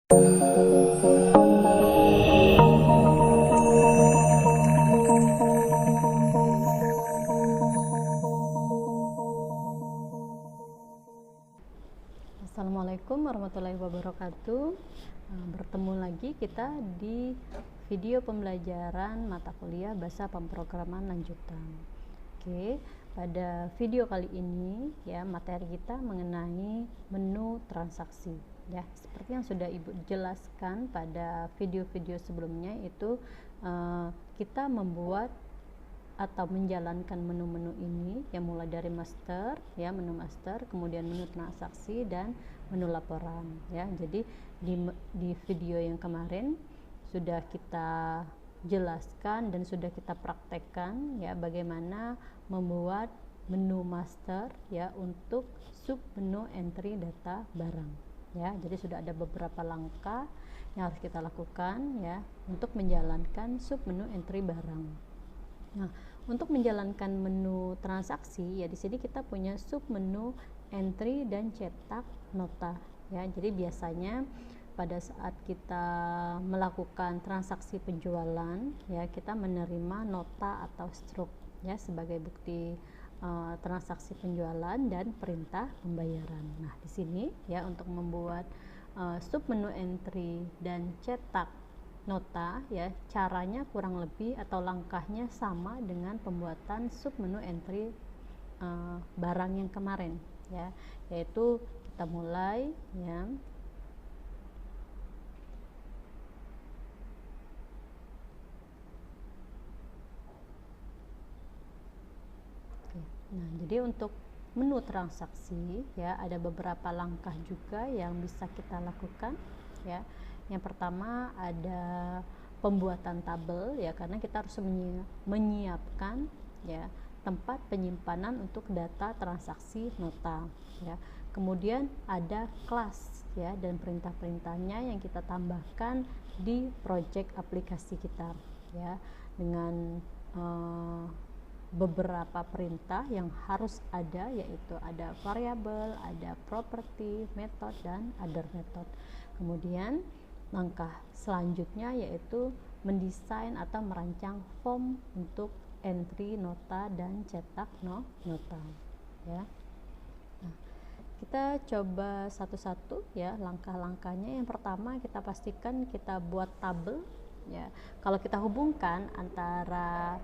Assalamualaikum warahmatullahi wabarakatuh. Bertemu lagi kita di video pembelajaran mata kuliah bahasa pemrograman lanjutan. Oke, pada video kali ini ya materi kita mengenai menu transaksi. Ya, seperti yang sudah Ibu jelaskan pada video-video sebelumnya itu kita membuat atau menjalankan menu-menu ini yang mulai dari master ya, menu master, kemudian menu transaksi dan menu laporan ya. Jadi di video yang kemarin sudah kita jelaskan dan sudah kita praktekkan ya bagaimana membuat menu master ya untuk sub menu entry data barang ya. Jadi sudah ada beberapa langkah yang harus kita lakukan ya untuk menjalankan sub menu entry barang. Nah, untuk menjalankan menu transaksi ya di sini kita punya sub menu entry dan cetak nota ya. Jadi biasanya pada saat kita melakukan transaksi penjualan ya kita menerima nota atau struk ya sebagai bukti transaksi penjualan dan perintah pembayaran. Nah, di sini ya untuk membuat sub menu entry dan cetak nota ya caranya kurang lebih atau langkahnya sama dengan pembuatan sub menu entry barang yang kemarin ya, yaitu kita mulai ya. Oke. Nah, jadi untuk menu transaksi ya ada beberapa langkah juga yang bisa kita lakukan ya. Yang pertama ada pembuatan tabel ya, karena kita harus menyiapkan ya tempat penyimpanan untuk data transaksi nota ya. Kemudian ada kelas ya dan perintah-perintahnya yang kita tambahkan di project aplikasi kita ya dengan beberapa perintah yang harus ada, yaitu ada variabel, ada property, method, dan other method. Kemudian langkah selanjutnya yaitu mendesain atau merancang form untuk entry nota dan cetak nota ya. Nah, kita coba satu-satu ya langkah-langkahnya. Yang pertama kita pastikan kita buat tabel ya. Kalau kita hubungkan antara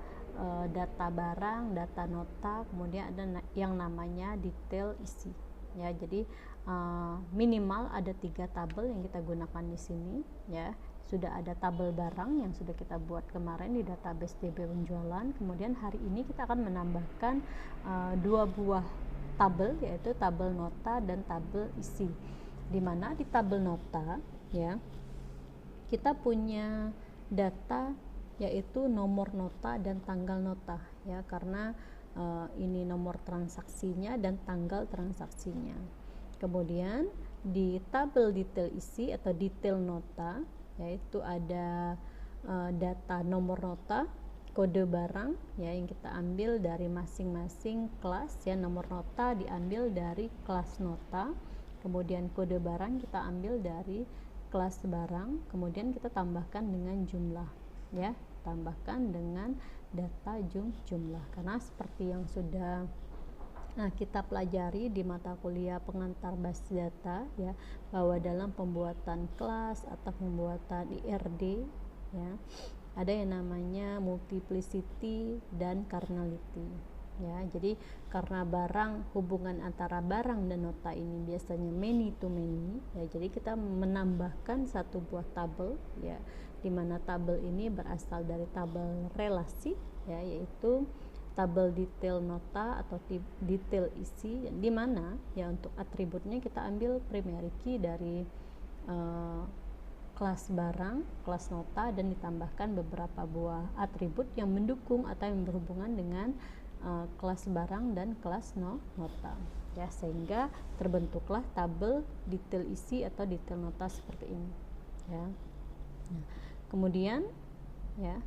data barang, data nota, kemudian ada yang namanya detail isi ya. Jadi minimal ada 3 tabel yang kita gunakan di sini ya. Sudah ada tabel barang yang sudah kita buat kemarin di database DB penjualan. Kemudian hari ini kita akan menambahkan 2 buah tabel, yaitu tabel nota dan tabel isi. Dimana di tabel nota ya kita punya data yaitu nomor nota dan tanggal nota ya, karena ini nomor transaksinya dan tanggal transaksinya. Kemudian di tabel detail isi atau detail nota yaitu ada data nomor nota, kode barang ya yang kita ambil dari masing-masing kelas ya. Nomor nota diambil dari kelas nota, kemudian kode barang kita ambil dari kelas barang, kemudian kita tambahkan dengan jumlah ya, tambahkan dengan data jumlah. Karena seperti yang sudah kita pelajari di mata kuliah pengantar basis data ya, bahwa dalam pembuatan kelas atau pembuatan IRD ya ada yang namanya multiplicity dan cardinality ya. Jadi karena hubungan antara barang dan nota ini biasanya many to many ya, jadi kita menambahkan satu buah tabel ya, di mana tabel ini berasal dari tabel relasi ya, yaitu tabel detail nota atau detail isi, di mana ya untuk atributnya kita ambil primary key dari kelas barang, kelas nota, dan ditambahkan beberapa buah atribut yang mendukung atau yang berhubungan dengan kelas barang dan kelas nota ya, sehingga terbentuklah tabel detail isi atau detail nota seperti ini ya. Nah, kemudian ya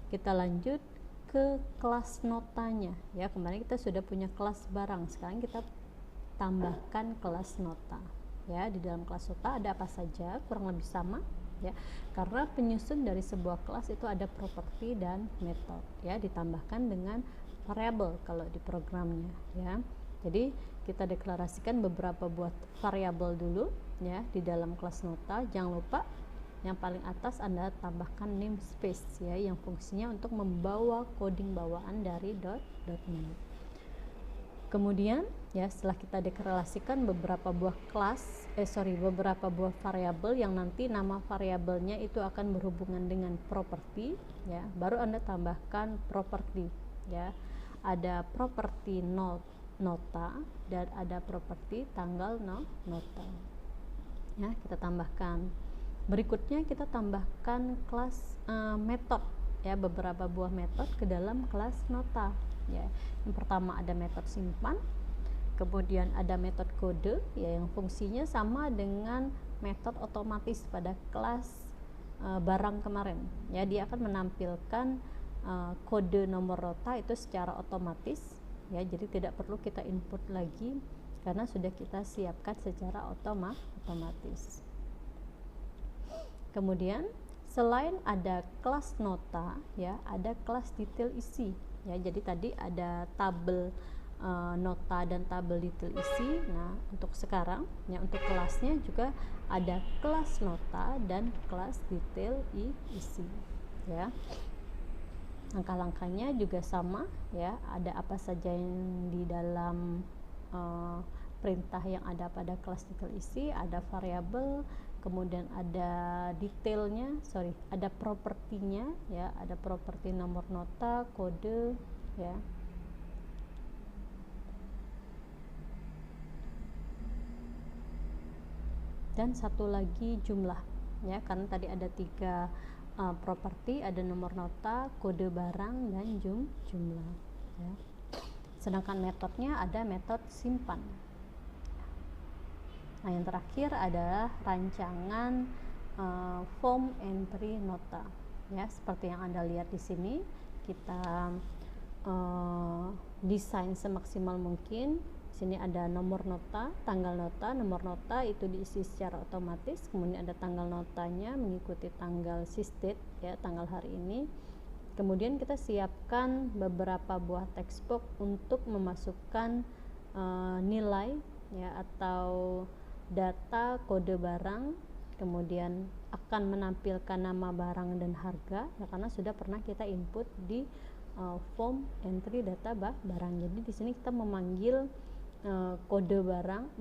kita lanjut ke kelas notanya ya. Kemarin kita sudah punya kelas barang, sekarang kita tambahkan kelas nota ya. Di dalam kelas nota ada apa saja, kurang lebih sama ya, karena penyusun dari sebuah kelas itu ada properti dan metode ya, ditambahkan dengan variabel kalau di programnya ya. Jadi kita deklarasikan beberapa buah variabel dulu ya di dalam kelas nota. Jangan lupa yang paling atas Anda tambahkan namespace ya, yang fungsinya untuk membawa coding bawaan dari .NET. Kemudian ya, setelah kita deklarasikan beberapa buah beberapa buah variabel yang nanti nama variabelnya itu akan berhubungan dengan properti ya, baru Anda tambahkan properti ya. Ada properti nota dan ada properti tanggal nota ya, kita tambahkan. Berikutnya kita tambahkan kelas metode ya, beberapa buah metode ke dalam kelas nota ya. Yang pertama ada metode simpan, kemudian ada metode kode ya, yang fungsinya sama dengan metode otomatis pada kelas barang kemarin ya. Dia akan menampilkan kode nomor nota itu secara otomatis ya, jadi tidak perlu kita input lagi karena sudah kita siapkan secara otomatis. Kemudian selain ada kelas nota ya, ada kelas detail isi ya. Jadi tadi ada tabel nota dan tabel detail isi. Nah, untuk sekarang ya, untuk kelasnya juga ada kelas nota dan kelas detail isi ya. Langkah-langkahnya juga sama ya, ada apa saja yang di dalam perintah yang ada pada kelas detail isi, ada variabel, kemudian ada detailnya, ada propertinya ya, ada properti nomor nota, kode ya. Dan satu lagi jumlah ya, karena tadi ada 3 properti, ada nomor nota, kode barang, dan jumlah ya. Sedangkan metodenya ada metode simpan. Nah, yang terakhir adalah rancangan form entry nota ya, seperti yang Anda lihat di sini. Kita desain semaksimal mungkin. Di sini ada nomor nota, tanggal nota. Nomor nota itu diisi secara otomatis, kemudian ada tanggal notanya mengikuti tanggal sysdate ya, tanggal hari ini. Kemudian kita siapkan beberapa buah text box untuk memasukkan nilai ya, atau data kode barang, kemudian akan menampilkan nama barang dan harga ya, karena sudah pernah kita input di form entry data barang. Jadi di sini kita memanggil kode barang,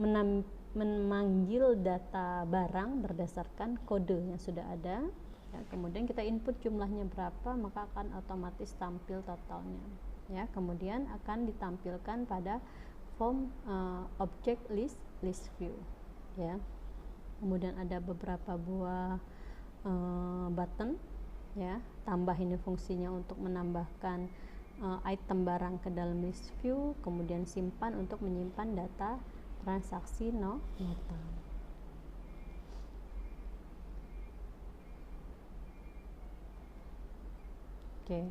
memanggil data barang berdasarkan kode yang sudah ada ya. Kemudian kita input jumlahnya berapa, maka akan otomatis tampil totalnya ya. Kemudian akan ditampilkan pada form object list view ya. Kemudian ada beberapa buah button ya, tambah ini fungsinya untuk menambahkan item barang ke dalam list view, kemudian simpan untuk menyimpan data transaksi nota. Oke.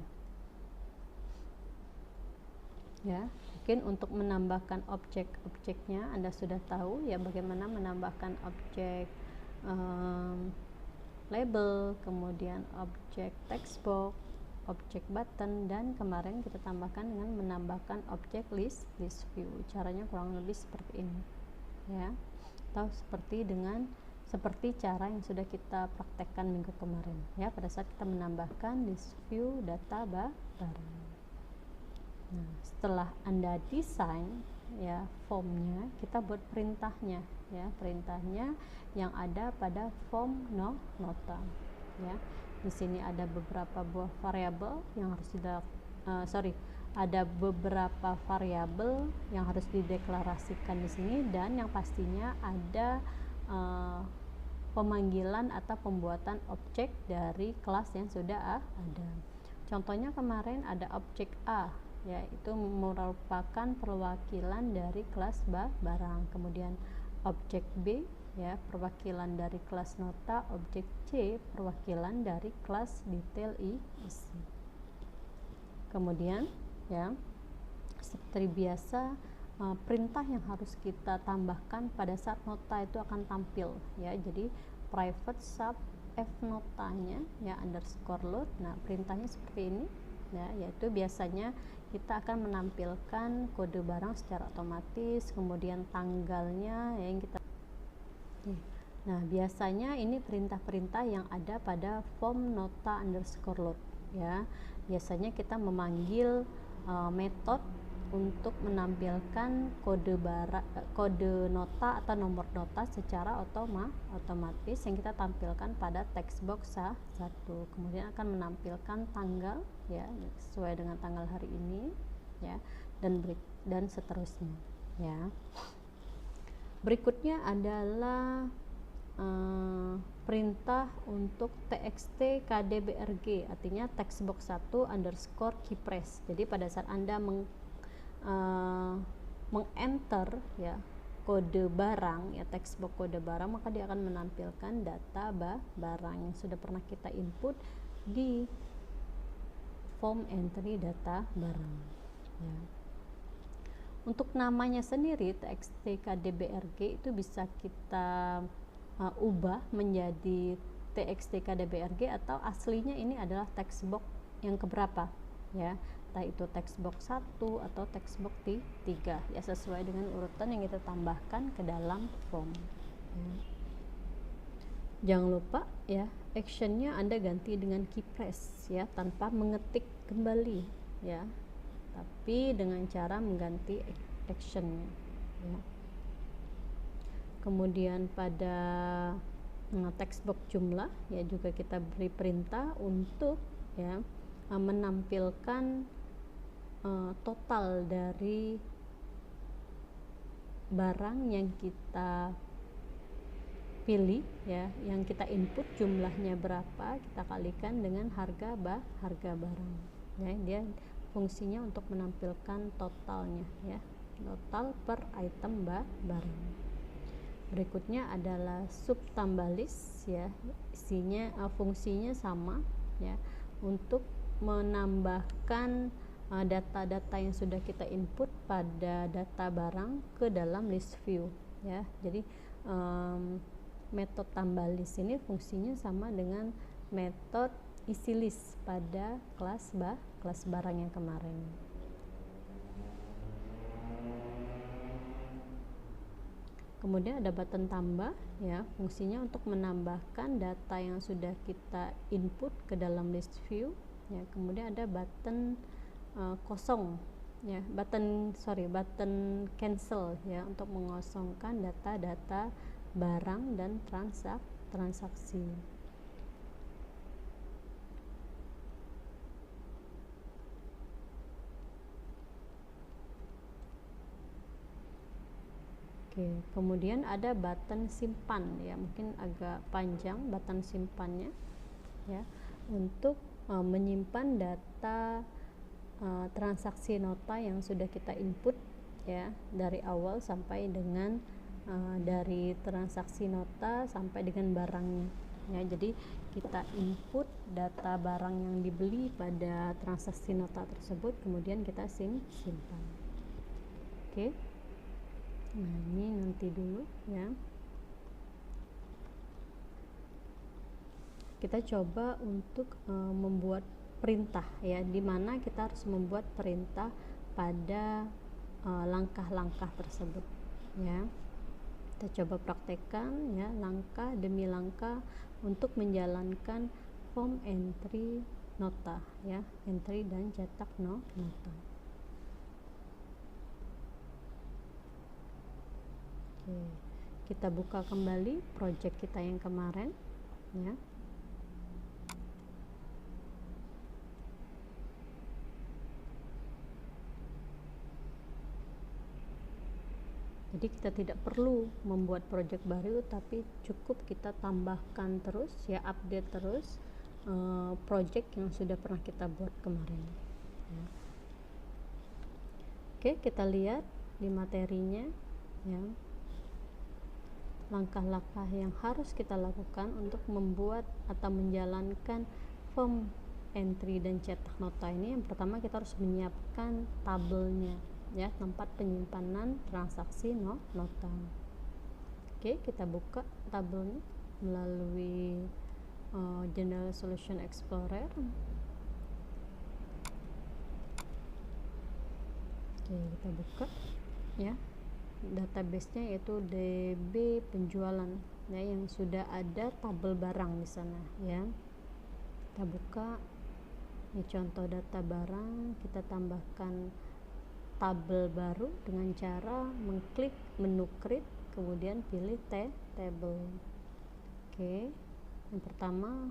Ya, mungkin untuk menambahkan objek-objeknya Anda sudah tahu ya, bagaimana menambahkan objek label, kemudian objek text box, objek button, dan kemarin kita tambahkan dengan menambahkan objek list view. Caranya kurang lebih seperti ini ya, atau seperti cara yang sudah kita praktekkan minggu kemarin ya, pada saat kita menambahkan list view data barang. Nah, setelah Anda desain ya formnya, kita buat perintahnya ya, perintahnya yang ada pada form nota ya. Di sini ada beberapa buah variabel yang harus ada beberapa variabel yang harus dideklarasikan di sini, dan yang pastinya ada pemanggilan atau pembuatan objek dari kelas yang sudah ada. Contohnya kemarin ada objek A ya, itu merupakan perwakilan dari kelas barang. Kemudian objek B ya, perwakilan dari kelas nota. Objek C perwakilan dari kelas detail isi. Kemudian ya, seperti biasa perintah yang harus kita tambahkan pada saat nota itu akan tampil ya. Jadi private sub f notanya ya underscore load. Nah, perintahnya seperti ini ya, yaitu biasanya kita akan menampilkan kode barang secara otomatis, kemudian tanggalnya ya, yang kita Nah, biasanya ini perintah-perintah yang ada pada form nota underscore load ya. Biasanya kita memanggil metode untuk menampilkan kode nota atau nomor nota secara otomatis yang kita tampilkan pada text box 1. Kemudian akan menampilkan tanggal ya sesuai dengan tanggal hari ini ya, dan seterusnya ya. Berikutnya adalah perintah untuk txt kdbrg, artinya text box 1 underscore keypress. Jadi pada saat Anda meng-enter ya kode barang ya, text box kode barang, maka dia akan menampilkan data barang yang sudah pernah kita input di form entry data barang ya. Untuk namanya sendiri txt kdbrg itu bisa kita ubah menjadi txt kdbrg, atau aslinya ini adalah text box yang keberapa ya, entah itu text box 1 atau text box 3 ya, sesuai dengan urutan yang kita tambahkan ke dalam form ya. Jangan lupa ya, actionnya Anda ganti dengan keypress ya, tanpa mengetik kembali ya, tapi dengan cara mengganti actionnya ya. Kemudian pada text box jumlah ya, juga kita beri perintah untuk ya menampilkan total dari barang yang kita pilih ya, yang kita input jumlahnya berapa, kita kalikan dengan harga barang ya. Dia fungsinya untuk menampilkan totalnya ya, total per item barang. Berikutnya adalah sub tambah list ya, isinya fungsinya sama ya, untuk menambahkan data-data yang sudah kita input pada data barang ke dalam list view ya. Jadi metode tambah list ini fungsinya sama dengan metode isi list pada kelas barang yang kemarin. Kemudian ada button tambah ya, fungsinya untuk menambahkan data yang sudah kita input ke dalam list view ya. Kemudian ada button kosong ya, button cancel ya, untuk mengosongkan data-data barang dan transaksi. Oke, kemudian ada button simpan ya, mungkin agak panjang button simpannya ya, untuk menyimpan data transaksi nota yang sudah kita input ya, dari awal sampai dengan dari transaksi nota sampai dengan barangnya ya. Jadi kita input data barang yang dibeli pada transaksi nota tersebut, kemudian kita simpan. Oke. Nah, ini nanti dulu ya. Kita coba untuk membuat perintah ya, dimana kita harus membuat perintah pada langkah-langkah tersebut ya. Kita coba praktekkan ya, langkah demi langkah untuk menjalankan form entry nota ya, entry dan cetak nota. Oke, kita buka kembali project kita yang kemarin ya. Jadi kita tidak perlu membuat project baru, tapi cukup kita tambahkan terus ya, update terus project yang sudah pernah kita buat kemarin ya. Oke, kita lihat di materinya ya, langkah-langkah yang harus kita lakukan untuk membuat atau menjalankan form entry dan cetak nota ini. Yang pertama, kita harus menyiapkan tabelnya ya, tempat penyimpanan transaksi nota. Oke, kita buka tabelnya melalui General Solution Explorer. Oke, kita buka ya, database-nya yaitu DB penjualan ya, yang sudah ada tabel barang di sana ya. Kita buka, ini contoh data barang, kita tambahkan tabel baru dengan cara mengklik menu create, kemudian pilih table. Oke, yang pertama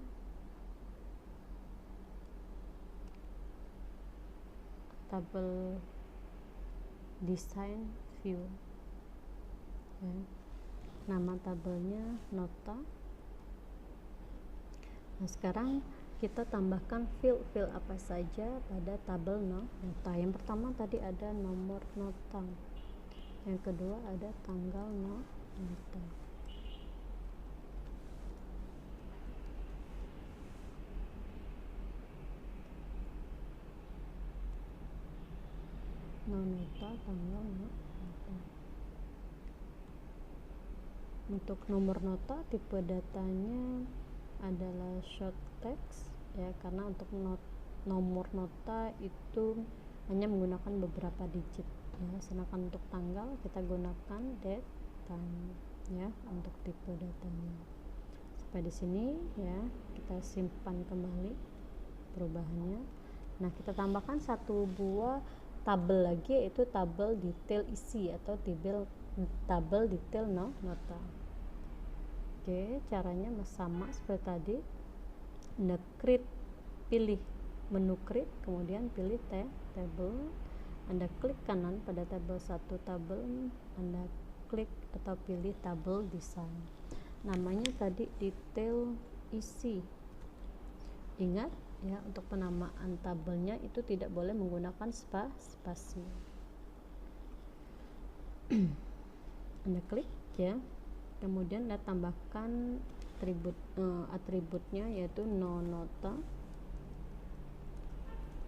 tabel design view ya. Nama tabelnya nota. Nah, sekarang kita tambahkan field apa saja pada tabel nota. Yang pertama tadi ada nomor nota, yang kedua ada tanggal nota. Nota, tanggal nota. Untuk nomor nota, tipe datanya adalah short text ya, karena untuk nomor nota itu hanya menggunakan beberapa digit ya. Sedangkan untuk tanggal kita gunakan date time ya untuk tipe datanya. Sampai di sini ya, kita simpan kembali perubahannya. Nah, kita tambahkan satu buah tabel lagi, yaitu tabel detail isi atau tabel detail nota. Oke, caranya sama seperti tadi. Anda create, pilih menu create, kemudian pilih table. Anda klik kanan pada tabel 1 tabel, Anda klik atau pilih tabel design. Namanya tadi detail isi. Ingat ya, untuk penamaan tabelnya itu tidak boleh menggunakan spasi. Anda klik ya, kemudian Anda tambahkan atributnya yaitu nota.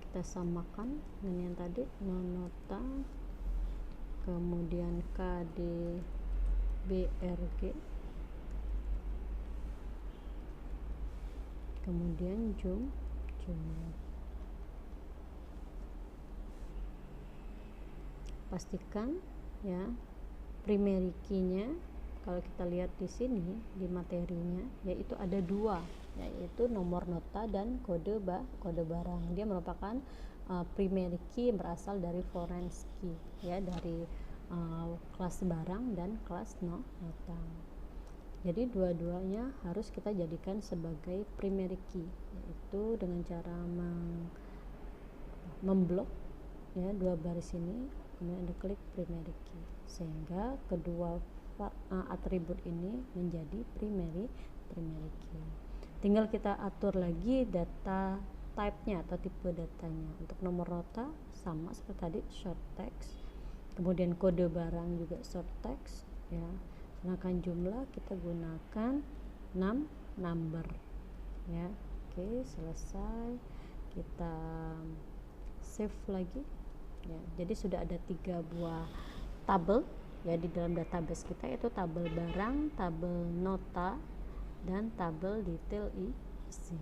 Kita samakan dengan yang tadi, nota, kemudian KDBRG, kemudian jumlah. Pastikan ya primary key-nya, kalau kita lihat di sini di materinya, yaitu ada dua, yaitu nomor nota dan kode barang. Dia merupakan primary key yang berasal dari foreign key ya, dari kelas barang dan kelas nota. Jadi dua-duanya harus kita jadikan sebagai primary key, yaitu dengan cara memblok ya dua baris ini, kemudian Anda klik primary key, sehingga kedua atribut ini menjadi primary key. Tinggal kita atur lagi data type-nya atau tipe datanya. Untuk nomor nota sama seperti tadi, short text, kemudian kode barang juga short text ya. Sedangkan jumlah kita gunakan number ya. Oke, selesai. Kita save lagi ya. Jadi sudah ada 3 buah tabel ya di dalam database kita, yaitu tabel barang, tabel nota, dan tabel detail isi.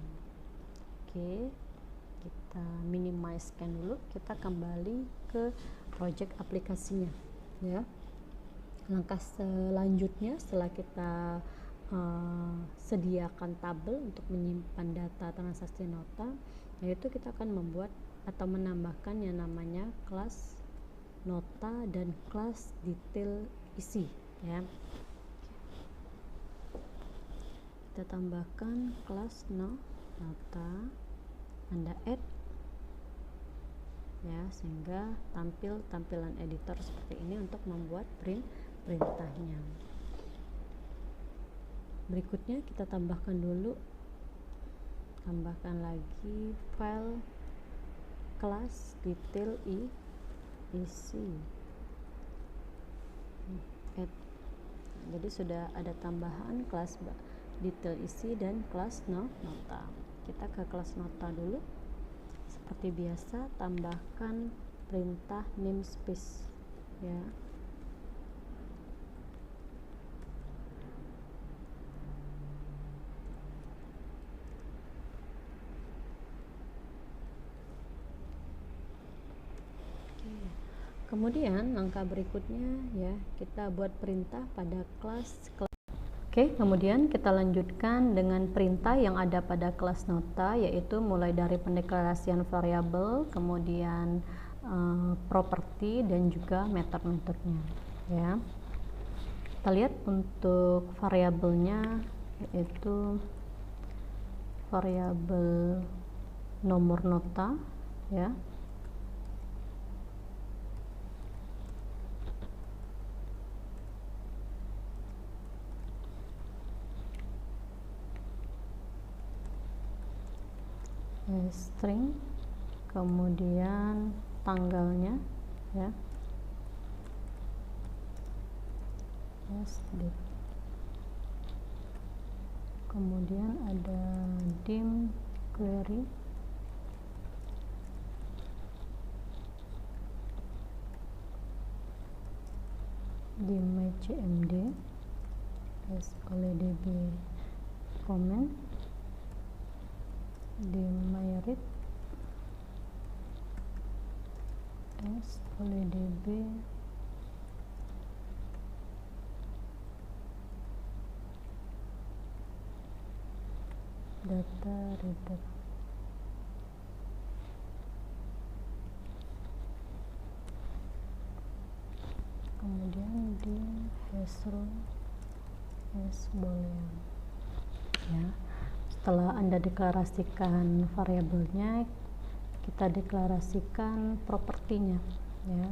Oke, kita minimizekan dulu, kita kembali ke project aplikasinya ya. Langkah selanjutnya setelah kita sediakan tabel untuk menyimpan data transaksi nota, yaitu kita akan membuat atau menambahkan yang namanya kelas nota dan kelas detail isi ya. Kita tambahkan kelas nota, Anda add ya, sehingga tampilan editor seperti ini untuk membuat perintahnya. Berikutnya kita tambahkan lagi file kelas detail isi. Jadi sudah ada tambahan kelas detail isi dan kelas nota. Kita ke kelas nota dulu. Seperti biasa, tambahkan perintah namespace ya. Kemudian langkah berikutnya ya, kita buat perintah pada kelas. Oke, kemudian kita lanjutkan dengan perintah yang ada pada kelas nota, yaitu mulai dari pendeklarasian variabel, kemudian properti dan juga metode-metodenya ya. Kita lihat untuk variabelnya, yaitu variabel nomor nota ya. String, kemudian tanggalnya ya, date. Kemudian ada dim query, dim mycmd, oleh.db comment, dim myread, oleh.db data reader. Kemudian di hashrow boolean ya. Setelah Anda deklarasikan variabelnya, kita deklarasikan propertinya ya.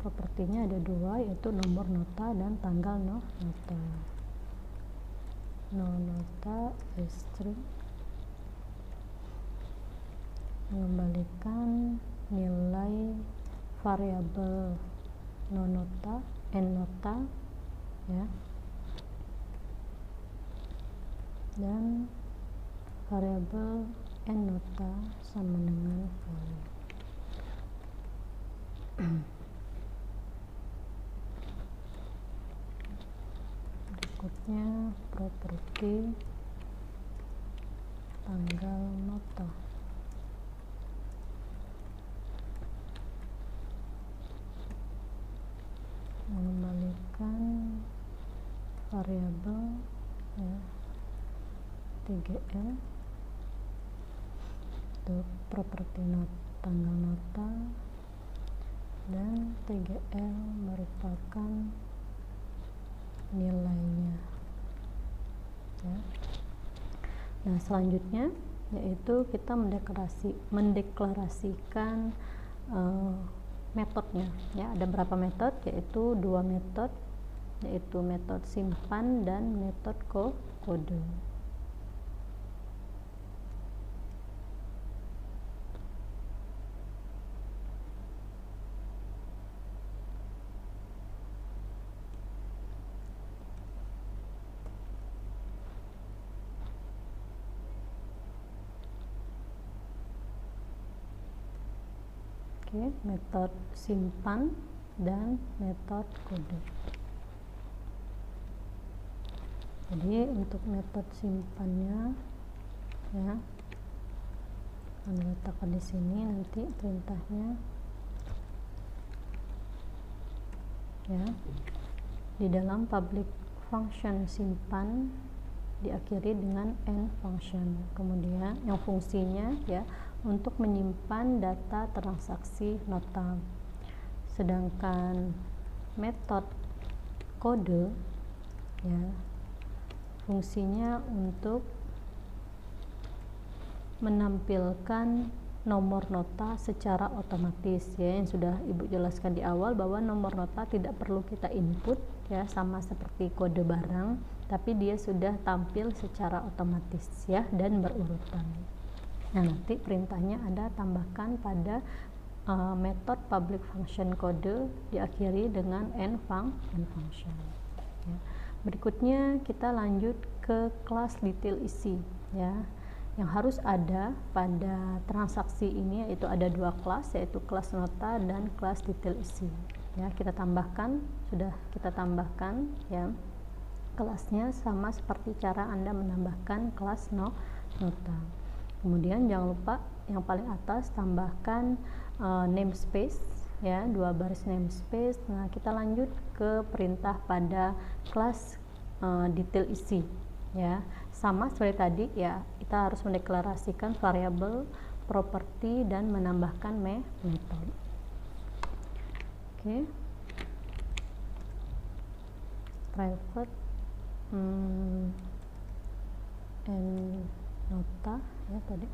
Propertinya ada dua, yaitu nomor nota dan tanggal nota. Nota string mengembalikan nilai variabel nota nota ya, dan variabel nota sama dengan value. Berikutnya properti tanggal nota. Mengembalikan variabel ya, tgl untuk properti tanggal nota, dan tgl merupakan nilainya ya. Nah, selanjutnya yaitu kita mendeklarasikan metodenya ya. Ada berapa metode? Yaitu dua metode, yaitu metode simpan dan metode kode. Oke, metode simpan dan metode kode. Jadi untuk metode simpannya ya, Anda letakkan di sini, nanti perintahnya ya. Di dalam public function simpan diakhiri dengan end function, kemudian yang fungsinya ya untuk menyimpan data transaksi nota. Sedangkan metode kode ya, fungsinya untuk menampilkan nomor nota secara otomatis ya, yang sudah Ibu jelaskan di awal bahwa nomor nota tidak perlu kita input ya, sama seperti kode barang, tapi dia sudah tampil secara otomatis ya dan berurutan. Nah, nanti perintahnya Anda tambahkan pada metode public function kode diakhiri dengan end function ya. Berikutnya kita lanjut ke kelas detail isi ya. yang harus ada pada transaksi ini yaitu ada dua kelas, yaitu kelas nota dan kelas detail isi. Ya, kita tambahkan, sudah kita tambahkan ya. Kelasnya sama seperti cara Anda menambahkan kelas nota. Kemudian jangan lupa yang paling atas tambahkan namespace ya, 2 baris namespace. Nah, kita lanjut ke perintah pada kelas detail isi ya. Sama seperti tadi ya, kita harus mendeklarasikan variabel, properti, dan menambahkan method. Oke. Private and nota ya tadi,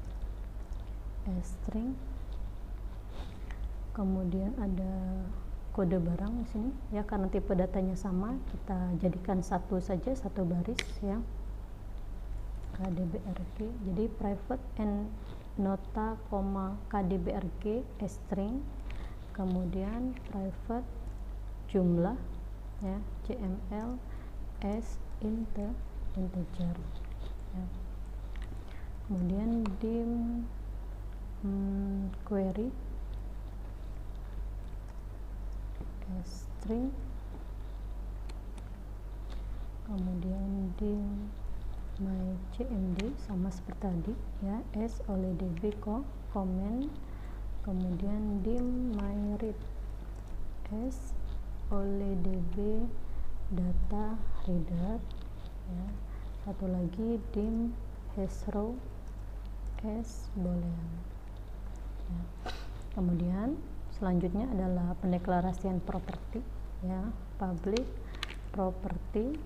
string, kemudian ada kode barang di sini ya, karena tipe datanya sama kita jadikan satu saja, satu baris ya, kdbrg. Jadi private and nota, kdbrg string, kemudian private jumlah ya, cml s integer ya. Kemudian dim query string, kemudian dim my cmd sama seperti tadi ya, s oleh db comment, kemudian dim my read, s oleh db data reader ya. Satu lagi dim hashrow s boolean ya. Kemudian selanjutnya adalah pendeklarasian properti ya, public property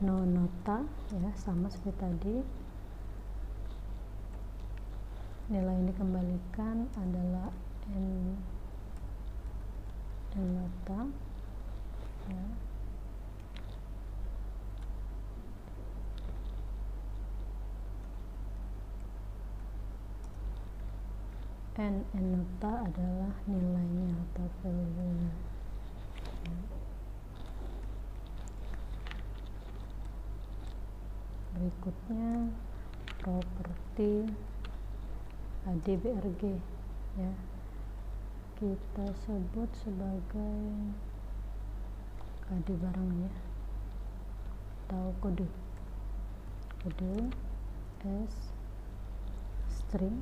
no nota ya, sama seperti tadi. Nilai yang dikembalikan adalah n nota ya. N nota adalah nilainya atau value-nya ya. Berikutnya properti adbrg ya, kita sebut sebagai kode barangnya atau kode s string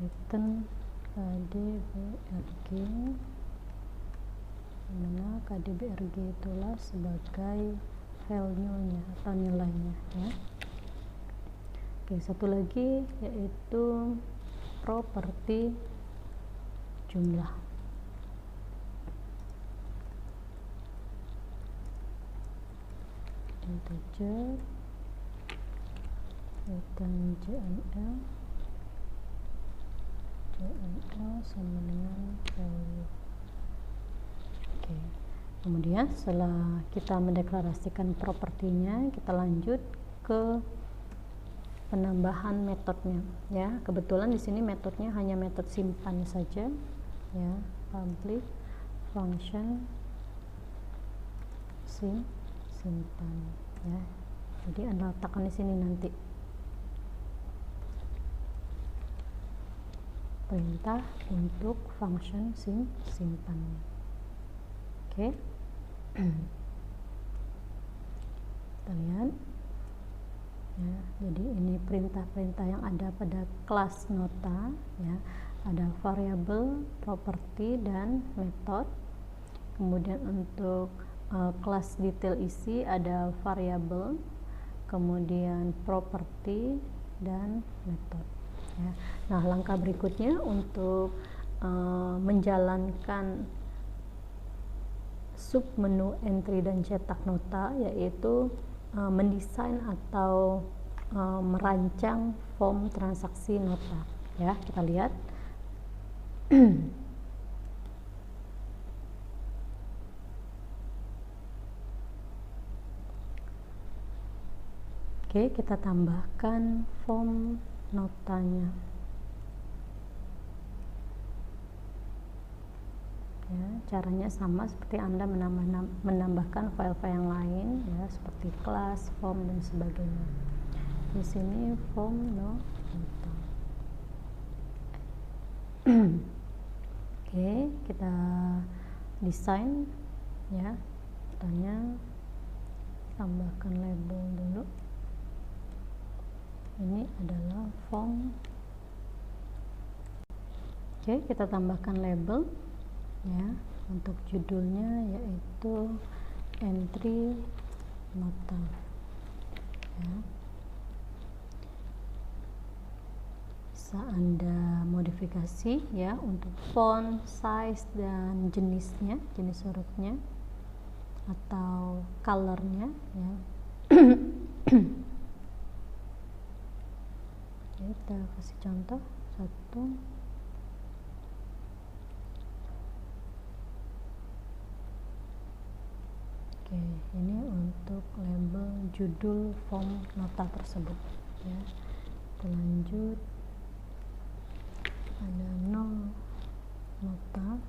return kdbrg, dimana kdbrg itulah sebagai value-nya atau nilainya ya. Oke, satu lagi yaitu properti jumlah. Integer return cml sama dengan value. Oke. Kemudian setelah kita mendeklarasikan propertinya, kita lanjut ke penambahan metodenya ya. Kebetulan di sini metodenya hanya metode simpan saja ya, public function simpan ya. Jadi Anda letakkan di sini nanti perintah untuk function simpan. Oke. Kita lihat ya, jadi ini perintah-perintah yang ada pada kelas nota ya, ada variabel, properti, dan metode. Kemudian untuk kelas detail isi ada variabel, kemudian properti, dan metode ya. Nah, langkah berikutnya untuk menjalankan sub menu entry dan cetak nota, yaitu mendesain atau merancang form transaksi nota ya. Kita lihat oke, kita tambahkan form notanya ya. Caranya sama seperti Anda menambahkan file-file yang lain ya, seperti kelas, form dan sebagainya. Di sini form no nota. Oke, kita desain ya. Pertanyaan, tambahkan label dulu. Ini adalah form. Oke, kita tambahkan label ya. Untuk judulnya yaitu entry nota ya. Bisa Anda modifikasi ya untuk font, size dan jenisnya, jenis hurufnya atau colornya ya. Kita kasih contoh satu. Oke, ini untuk label judul form nota tersebut ya. Kita lanjut, ada no nota.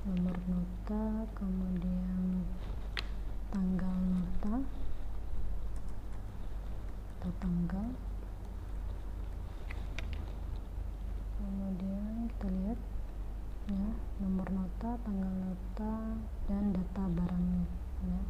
Nomor nota, kemudian tanggal nota atau tanggal, kemudian kita lihat ya, nomor nota, tanggal nota dan data barangnya ya.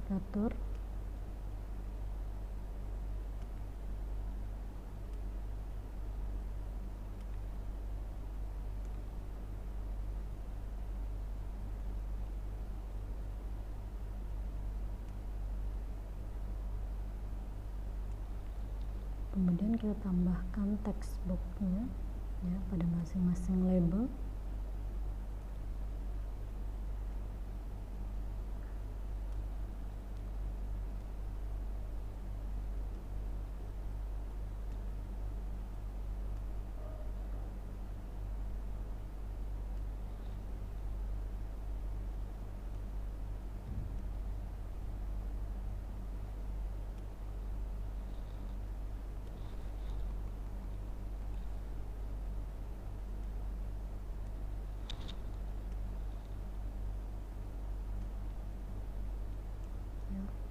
Kita atur. Kemudian kita tambahkan text boxnya ya pada masing-masing label.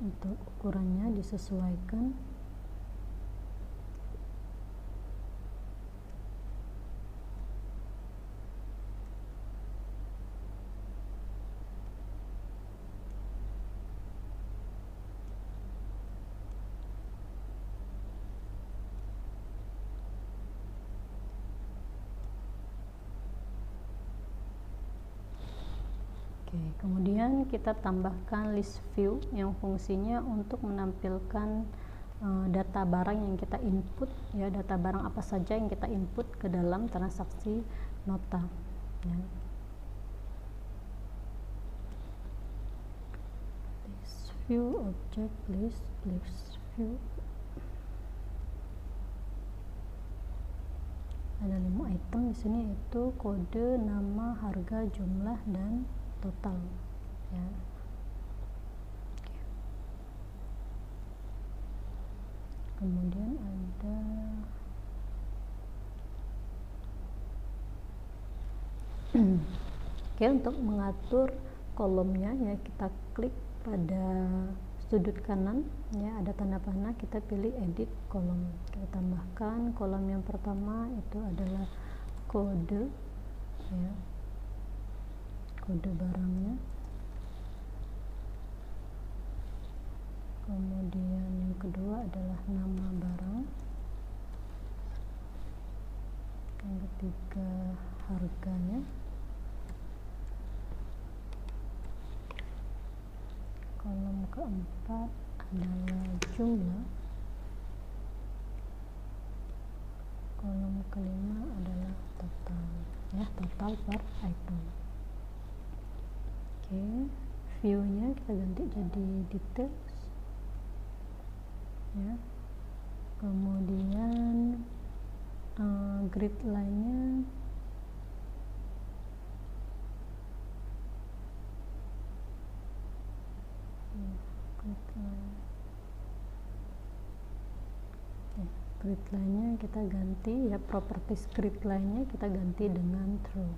Untuk ukurannya disesuaikan. Kemudian kita tambahkan list view yang fungsinya untuk menampilkan data barang yang kita input ya, data barang apa saja yang kita input ke dalam transaksi nota ya. List view object list view, ada 5 item di sini, yaitu kode, nama, harga, jumlah dan total ya. Kemudian ada untuk mengatur kolomnya ya, kita klik pada sudut kanan ya, ada tanda panah, kita pilih edit kolom, kita tambahkan kolom yang pertama itu adalah kode ya, kode barangnya. Kemudian yang kedua adalah nama barang, yang ketiga harganya, keempat adalah jumlah, kolom kelima adalah total, ya, total per item. Oke, view-nya kita ganti jadi details, ya. Kemudian grid line-nya grid line-nya kita ganti, ya, properties grid line-nya kita ganti dengan true,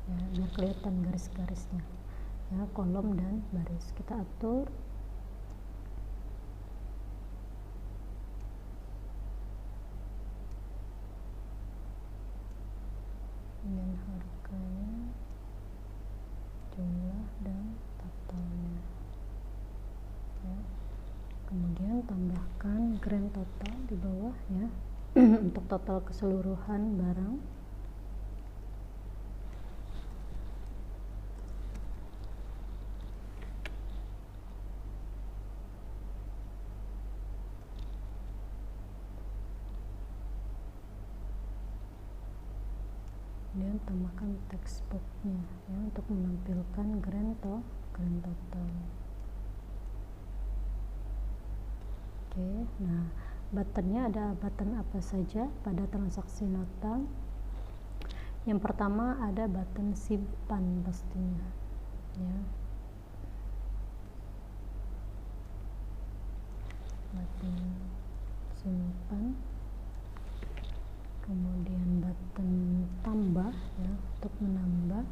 ya, biar kelihatan garis-garisnya, ya, kolom dan baris. Kita atur dan harganya, jumlah dan totalnya, ya. Kemudian tambahkan grand total di bawah, ya, untuk total keseluruhan barang. Kemudian tambahkan text box-nya, ya, untuk menampilkan grand total. Oke, nah buttonnya ada button apa saja pada transaksi nota? Yang pertama ada button simpan pastinya, ya. Button simpan. Kemudian button tambah, ya, untuk menambah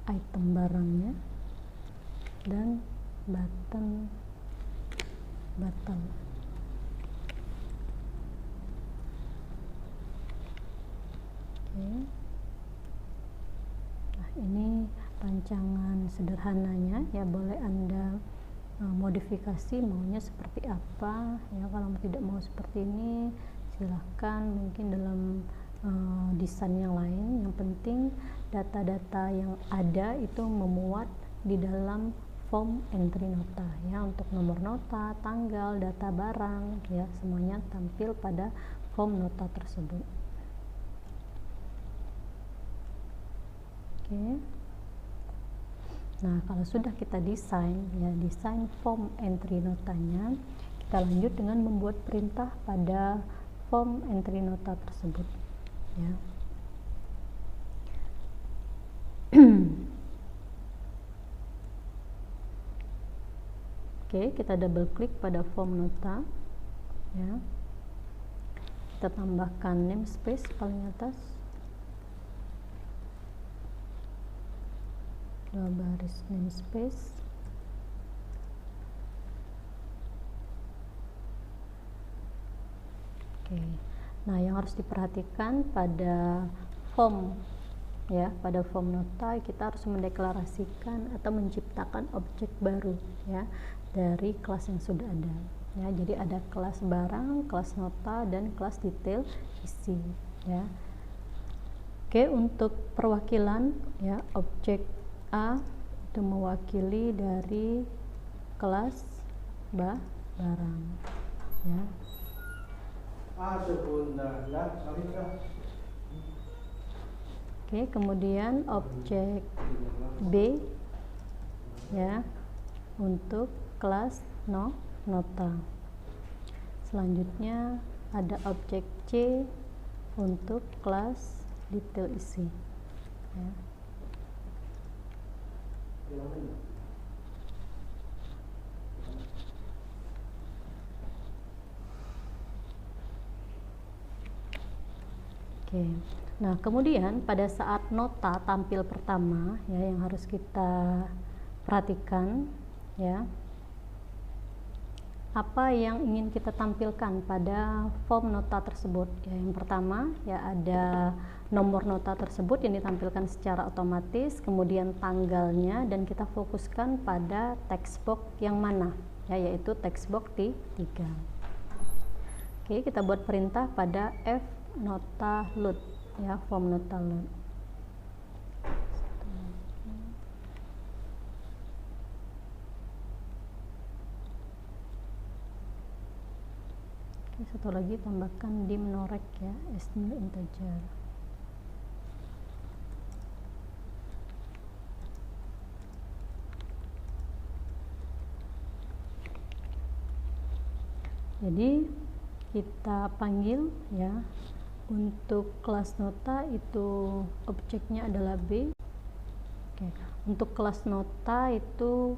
item barangnya, dan button batal. Oke. Nah, ini rancangan sederhananya, ya, boleh Anda modifikasi maunya seperti apa, ya. Kalau tidak mau seperti ini silahkan mungkin dalam desain yang lain. Yang penting data-data yang ada itu memuat di dalam form entry nota, ya, untuk nomor nota, tanggal, data barang, ya, semuanya tampil pada form nota tersebut. Oke. Nah, kalau sudah kita desain, ya, desain form entry notanya, kita lanjut dengan membuat perintah pada form entry nota tersebut, ya. Oke, kita double klik pada form nota, ya. Kita tambahkan namespace paling atas, 2 baris namespace. Oke. Nah, yang harus diperhatikan pada form, ya, pada form nota kita harus mendeklarasikan atau menciptakan objek baru, ya, dari kelas yang sudah ada, ya. Jadi ada kelas barang, kelas nota, dan kelas detail isi, ya. Oke, untuk perwakilan, ya, objek A itu mewakili dari kelas barang, ya. Oke, kemudian objek B, ya, untuk kelas nota. Selanjutnya ada objek C untuk kelas detail isi, ya. Oke. Nah, kemudian pada saat nota tampil pertama, ya, yang harus kita perhatikan, ya, apa yang ingin kita tampilkan pada form nota tersebut, ya. Yang pertama, ya, ada nomor nota tersebut yang ditampilkan secara otomatis, kemudian tanggalnya, dan kita fokuskan pada text box yang mana, ya, yaitu text box di 3. Oke, kita buat perintah pada f nota load, ya, form nota load. Oke, satu lagi tambahkan dim norec ya, as new integer. Jadi kita panggil ya, untuk kelas nota itu objeknya adalah B. Oke, untuk kelas nota itu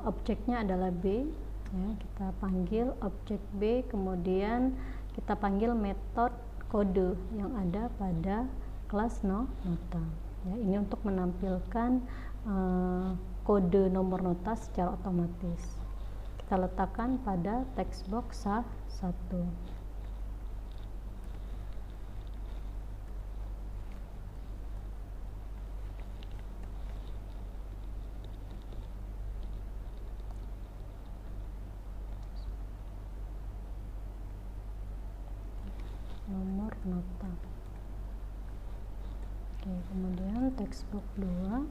objeknya adalah B ya, kita panggil objek B, kemudian kita panggil metode kode yang ada pada kelas nota ya. Ini untuk menampilkan kode nomor nota secara otomatis. Kita letakkan pada text box 1. Nomor nota. Oke, kemudian text box 2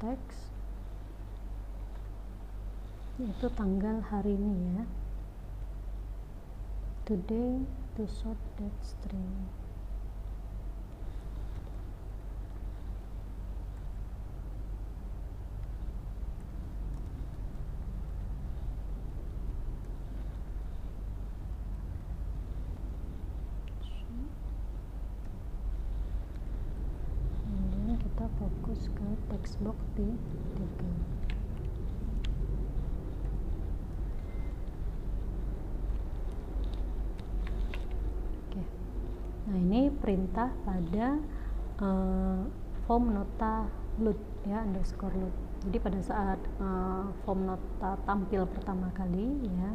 text itu tanggal hari ini ya, today, to sort that string. Kemudian kita fokus ke text box 3. Nah, ini perintah pada form nota load ya, underscore load. Jadi pada saat form nota tampil pertama kali ya,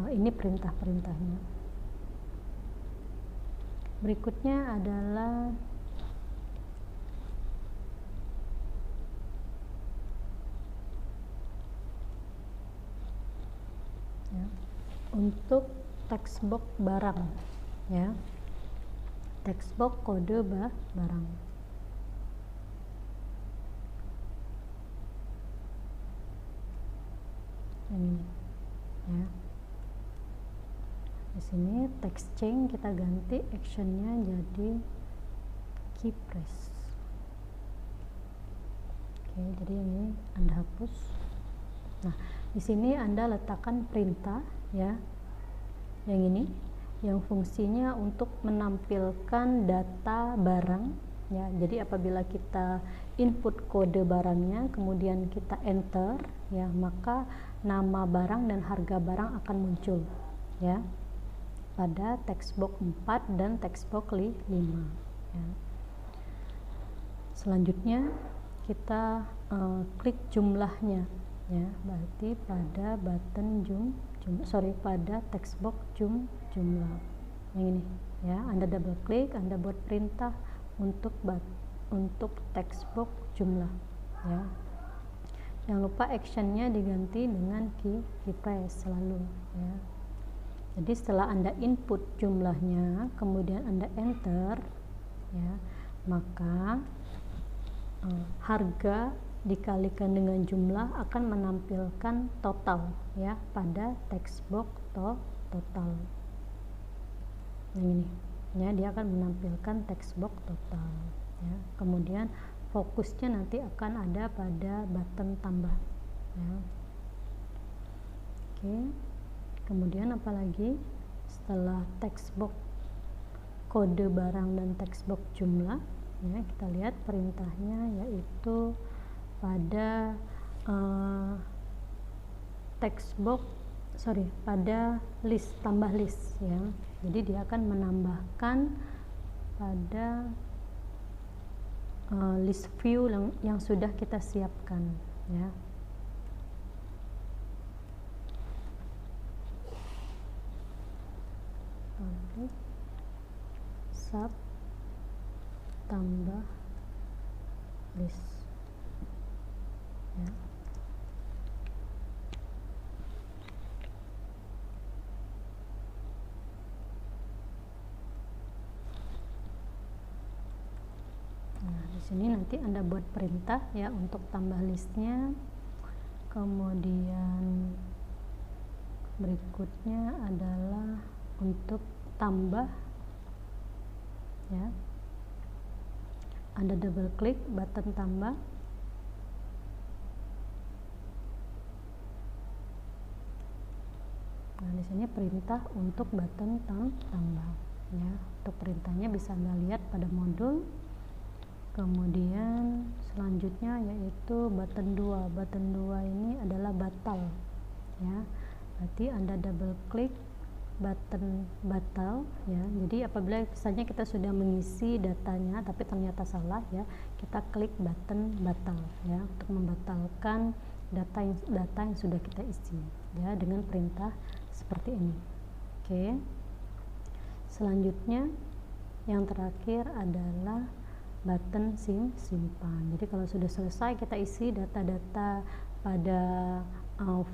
ini perintah-perintahnya. Berikutnya adalah ya, untuk text box barang ya, text box kode barang. Ini ya. Di sini text change kita ganti actionnya jadi key press. Oke, jadi ini Anda hapus. Nah, di sini Anda letakkan perintah ya, yang ini, yang fungsinya untuk menampilkan data barang ya. Jadi apabila kita input kode barangnya, kemudian kita enter ya, maka nama barang dan harga barang akan muncul ya pada text box 4 dan text box 5 ya. Selanjutnya kita klik jumlahnya ya, berarti pada button pada text box jumlah yang ini ya. Anda double klik, Anda buat perintah untuk text box jumlah ya. Jangan lupa actionnya diganti dengan key press selalu ya. Jadi setelah Anda input jumlahnya, kemudian Anda enter ya, maka harga dikalikan dengan jumlah akan menampilkan total ya pada text box total. Yang ini ya, dia akan menampilkan text box total ya. Kemudian fokusnya nanti akan ada pada button tambah ya. Oke. Kemudian apalagi setelah text box kode barang dan text box jumlah ya, kita lihat perintahnya yaitu pada pada list, tambah list ya. Jadi dia akan menambahkan pada list view yang sudah kita siapkan ya. Sub tambah list ya. Nah, di sini nanti Anda buat perintah ya untuk tambah listnya, kemudian Berikutnya adalah untuk tambah, ya. Anda double klik button tambah. Nah, di sini perintah untuk button tambah, ya. Untuk perintahnya bisa Anda lihat pada modul. Kemudian selanjutnya yaitu button 2. Button 2 ini adalah batal, ya. Berarti Anda double klik button batal, ya. Jadi apabila misalnya kita sudah mengisi datanya tapi ternyata salah, ya, kita klik button batal, ya, untuk membatalkan data yang sudah kita isi, ya, dengan perintah seperti ini. Oke. Selanjutnya yang terakhir adalah button simpan. Jadi kalau sudah selesai kita isi data-data pada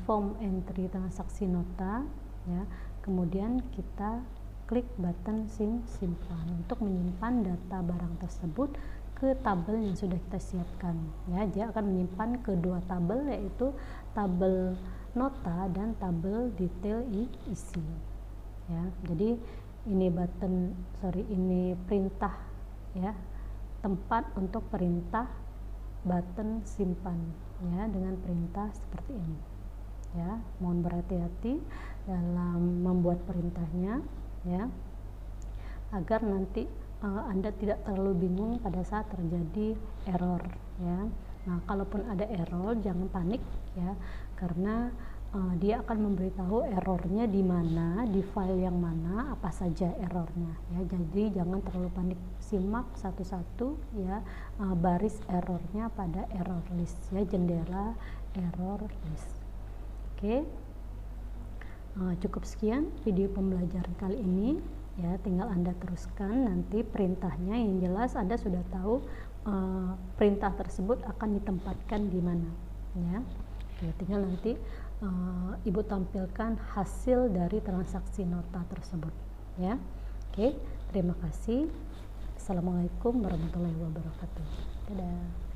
form entry transaksi nota, ya, kemudian kita klik button simpan untuk menyimpan data barang tersebut ke tabel yang sudah kita siapkan, ya. Dia akan menyimpan kedua tabel, yaitu tabel nota dan tabel detail isi, ya. Jadi ini ini perintah, ya, tempat untuk perintah button simpan, ya, dengan perintah seperti ini, ya. Mohon berhati-hati dalam membuat perintahnya, ya, agar nanti Anda tidak terlalu bingung pada saat terjadi error, ya. Nah, kalaupun ada error jangan panik, ya, karena dia akan memberitahu errornya di mana, di file yang mana, apa saja errornya, ya. Jadi jangan terlalu panik, simak satu-satu, ya, baris errornya pada error list, ya, jendela error list. Oke. Cukup sekian video pembelajaran kali ini, ya. Tinggal Anda teruskan nanti perintahnya, yang jelas Anda sudah tahu perintah tersebut akan ditempatkan di mana, ya. Oke, tinggal nanti Ibu tampilkan hasil dari transaksi nota tersebut, ya. Oke, terima kasih. Assalamualaikum warahmatullahi wabarakatuh. Dadah.